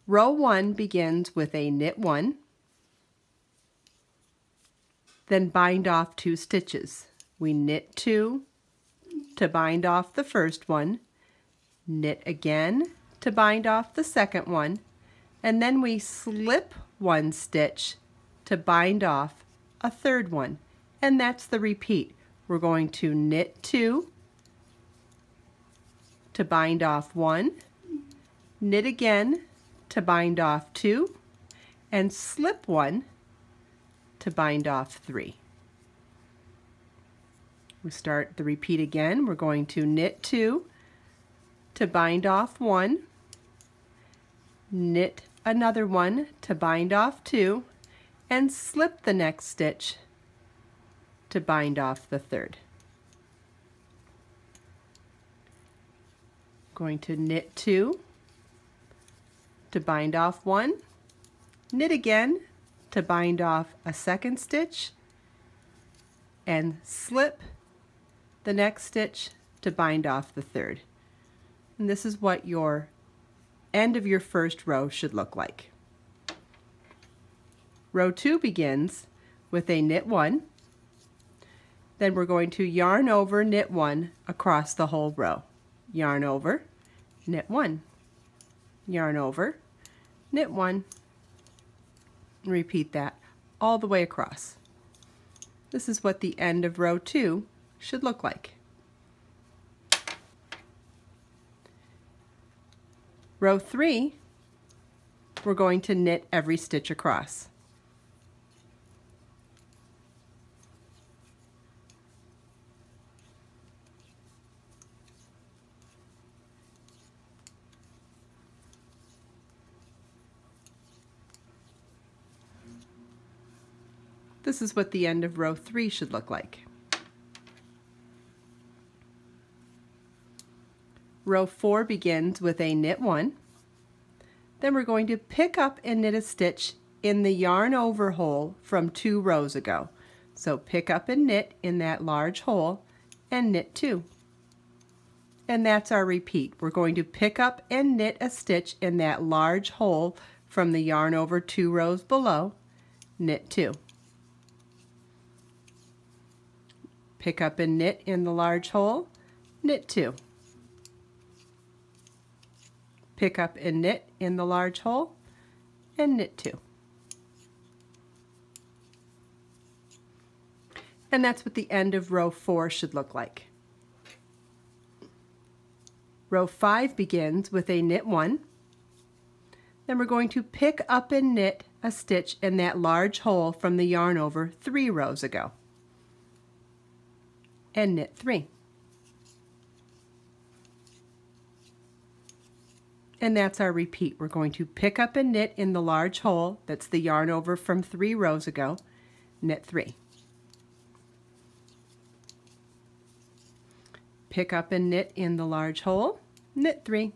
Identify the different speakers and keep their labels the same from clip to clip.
Speaker 1: Row 1 begins with a knit 1, then bind off 2 stitches. We knit 2 to bind off the first one, knit again to bind off the second one, and then we slip 1 stitch to bind off a third one. And that's the repeat. We're going to knit 2 to bind off 1, knit again to bind off 2, and slip 1 to bind off 3. We start the repeat again. We're going to knit 2 to bind off 1, knit another 1 to bind off 2, and slip the next stitch to bind off the third. Going to knit 2 to bind off 1, knit again to bind off a second stitch, and slip the next stitch to bind off the third. And this is what your end of your first row should look like. Row 2 begins with a knit 1, then we're going to yarn over, knit 1 across the whole row. Yarn over, knit 1, yarn over, knit 1, and repeat that all the way across. This is what the end of row 2 should look like. Row 3, we're going to knit every stitch across. This is what the end of row 3 should look like. Row 4 begins with a knit 1. Then we're going to pick up and knit a stitch in the yarn over hole from 2 rows ago. So pick up and knit in that large hole and knit 2. And that's our repeat. We're going to pick up and knit a stitch in that large hole from the yarn over 2 rows below, knit 2. Pick up and knit in the large hole, knit 2. Pick up and knit in the large hole, and knit 2. And that's what the end of row 4 should look like. Row 5 begins with a knit 1. Then we're going to pick up and knit a stitch in that large hole from the yarn over 3 rows ago, and knit 3. And that's our repeat. We're going to pick up and knit in the large hole, that's the yarn over from 3 rows ago, knit 3. Pick up and knit in the large hole, knit 3.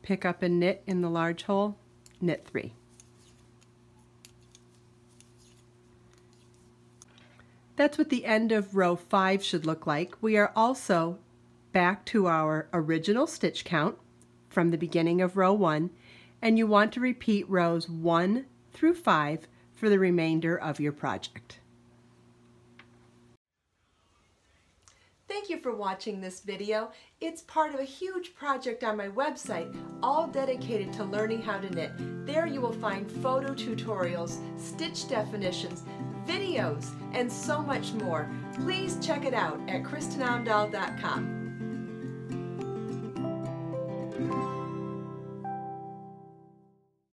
Speaker 1: Pick up and knit in the large hole, knit 3. That's what the end of row 5 should look like. We are also back to our original stitch count from the beginning of row 1, and you want to repeat rows 1 through 5 for the remainder of your project. Thank you for watching this video. It's part of a huge project on my website, all dedicated to learning how to knit. There you will find photo tutorials, stitch definitions, videos, and so much more. Please check it out at KristinOmdahl.com.